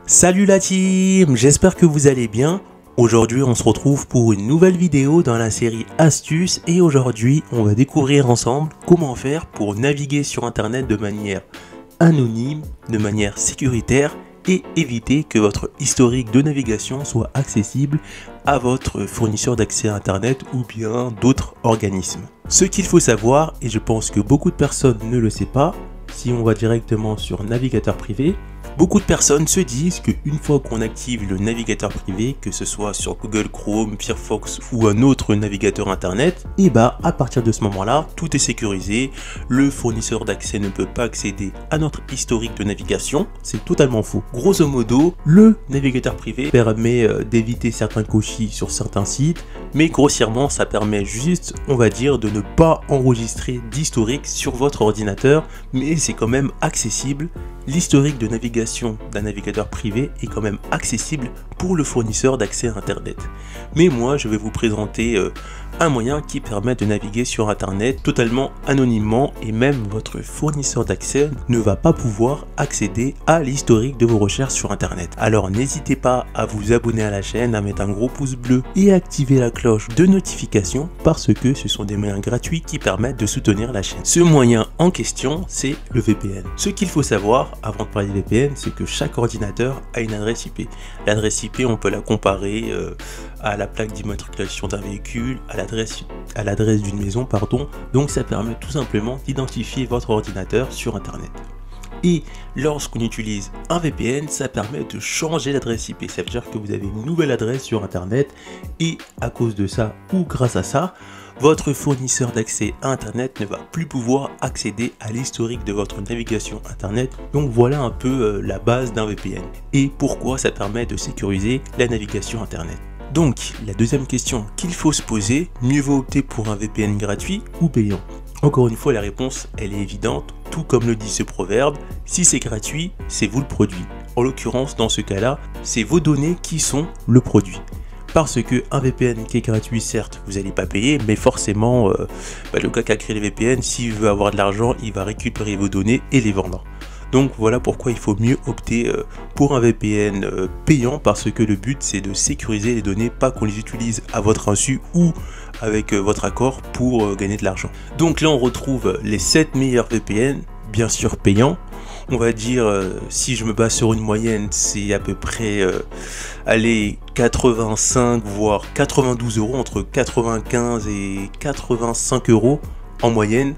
Salut la team, j'espère que vous allez bien. Aujourd'hui on se retrouve pour une nouvelle vidéo dans la série Astuces et aujourd'hui on va découvrir ensemble comment faire pour naviguer sur internet de manière anonyme, de manière sécuritaire et éviter que votre historique de navigation soit accessible à votre fournisseur d'accès à internet ou bien d'autres organismes. Ce qu'il faut savoir, et je pense que beaucoup de personnes ne le savent pas, si on va directement sur navigateur privé, beaucoup de personnes se disent qu'une fois qu'on active le navigateur privé, que ce soit sur Google Chrome, Firefox ou un autre navigateur internet, et bah à partir de ce moment-là, tout est sécurisé, le fournisseur d'accès ne peut pas accéder à notre historique de navigation, c'est totalement faux. Grosso modo, le navigateur privé permet d'éviter certains cochis sur certains sites, mais grossièrement ça permet juste, on va dire, de ne pas enregistrer d'historique sur votre ordinateur, mais c'est quand même accessible. L'historique de navigation d'un navigateur privé est quand même accessible pour le fournisseur d'accès à internet. Mais moi je vais vous présenter un moyen qui permet de naviguer sur internet totalement anonymement et même votre fournisseur d'accès ne va pas pouvoir accéder à l'historique de vos recherches sur internet. Alors n'hésitez pas à vous abonner à la chaîne, à mettre un gros pouce bleu et à activer la cloche de notification parce que ce sont des moyens gratuits qui permettent de soutenir la chaîne. Ce moyen en question c'est le VPN. Ce qu'il faut savoir avant de parler de VPN, c'est que chaque ordinateur a une adresse IP. L'adresse IP, on peut la comparer à la plaque d'immatriculation d'un véhicule, à l'adresse d'une maison, pardon. Donc ça permet tout simplement d'identifier votre ordinateur sur internet. Et lorsqu'on utilise un VPN, ça permet de changer l'adresse IP. Ça veut dire que vous avez une nouvelle adresse sur internet et à cause de ça ou grâce à ça, votre fournisseur d'accès à internet ne va plus pouvoir accéder à l'historique de votre navigation internet. Donc voilà un peu la base d'un VPN et pourquoi ça permet de sécuriser la navigation internet. Donc la deuxième question qu'il faut se poser, mieux vaut opter pour un VPN gratuit ou payant? Encore une fois la réponse elle est évidente, tout comme le dit ce proverbe, si c'est gratuit c'est vous le produit. En l'occurrence dans ce cas là, c'est vos données qui sont le produit. Parce que un VPN qui est gratuit, certes, vous n'allez pas payer, mais forcément, le gars qui a créé le VPN, s'il veut avoir de l'argent, il va récupérer vos données et les vendre. Donc voilà pourquoi il faut mieux opter pour un VPN payant, parce que le but c'est de sécuriser les données, pas qu'on les utilise à votre insu ou avec votre accord pour gagner de l'argent. Donc là on retrouve les 7 meilleurs VPN, bien sûr payants. On va dire, si je me base sur une moyenne, c'est à peu près, allez, 85 voire 92 euros, entre 95 et 85 euros en moyenne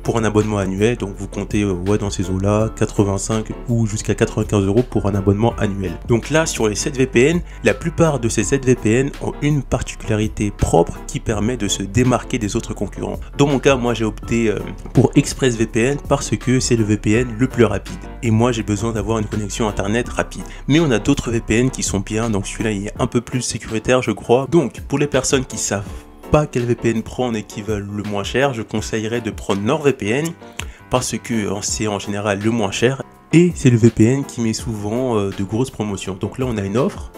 pour un abonnement annuel. Donc vous comptez dans ces eaux-là, 85 ou jusqu'à 95 euros pour un abonnement annuel. Donc là, sur les 7 VPN, la plupart de ces 7 VPN ont une particularité propre qui permet de se démarquer des autres concurrents. Dans mon cas, moi j'ai opté pour ExpressVPN parce que c'est le VPN le plus rapide. Et moi j'ai besoin d'avoir une connexion internet rapide. Mais on a d'autres VPN qui sont bien, donc celui-là il est un peu plus sécuritaire je crois. Donc pour les personnes qui savent pas quel VPN prendre et qui veulent le moins cher, je conseillerais de prendre NordVPN parce que c'est en général le moins cher et c'est le VPN qui met souvent de grosses promotions. Donc là on a une offre.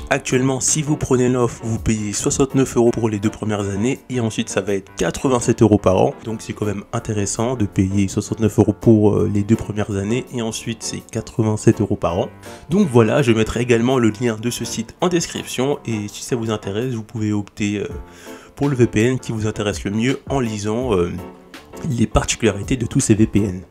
Actuellement si vous prenez l'offre vous payez 69 euros pour les 2 premières années et ensuite ça va être 87 euros par an. Donc c'est quand même intéressant de payer 69 euros pour les 2 premières années et ensuite c'est 87 euros par an. Donc voilà, je mettrai également le lien de ce site en description et si ça vous intéresse vous pouvez opter pour le VPN qui vous intéresse le mieux en lisant les particularités de tous ces VPN.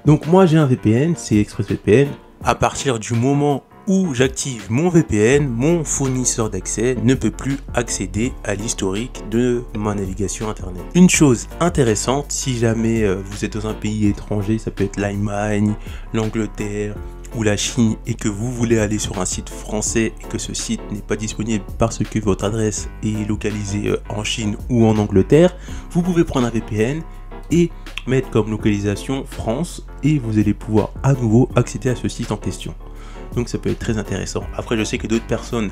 Donc moi j'ai un VPN, c'est ExpressVPN. À partir du moment où j'active mon VPN, mon fournisseur d'accès ne peut plus accéder à l'historique de ma navigation internet. Une chose intéressante, si jamais vous êtes dans un pays étranger, ça peut être l'Allemagne, l'Angleterre ou la Chine et que vous voulez aller sur un site français et que ce site n'est pas disponible parce que votre adresse est localisée en Chine ou en Angleterre, vous pouvez prendre un VPN et mettre comme localisation France et vous allez pouvoir à nouveau accéder à ce site en question. Donc ça peut être très intéressant. Après je sais que d'autres personnes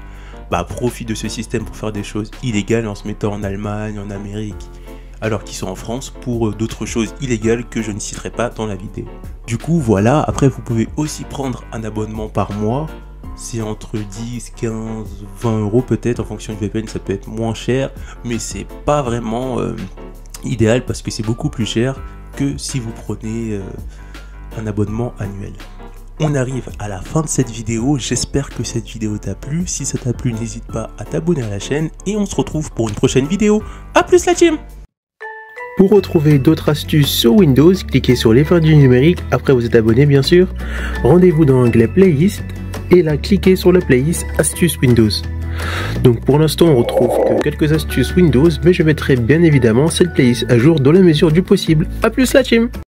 profitent de ce système pour faire des choses illégales en se mettant en Allemagne, en Amérique, alors qu'ils sont en France pour d'autres choses illégales que je ne citerai pas dans la vidéo. Du coup voilà, après vous pouvez aussi prendre un abonnement par mois, c'est entre 10, 15, 20 euros peut-être, en fonction du VPN ça peut être moins cher, mais c'est pas vraiment idéal parce que c'est beaucoup plus cher que si vous prenez un abonnement annuel. On arrive à la fin de cette vidéo, j'espère que cette vidéo t'a plu. Si ça t'a plu, n'hésite pas à t'abonner à la chaîne et on se retrouve pour une prochaine vidéo. A plus la team! Pour retrouver d'autres astuces sur Windows, cliquez sur les flèches du numérique après vous êtes abonné bien sûr. Rendez-vous dans l'onglet Playlist et là cliquez sur la playlist Astuces Windows. Donc pour l'instant on retrouve que quelques astuces Windows, mais je mettrai bien évidemment cette playlist à jour dans la mesure du possible. A plus la team!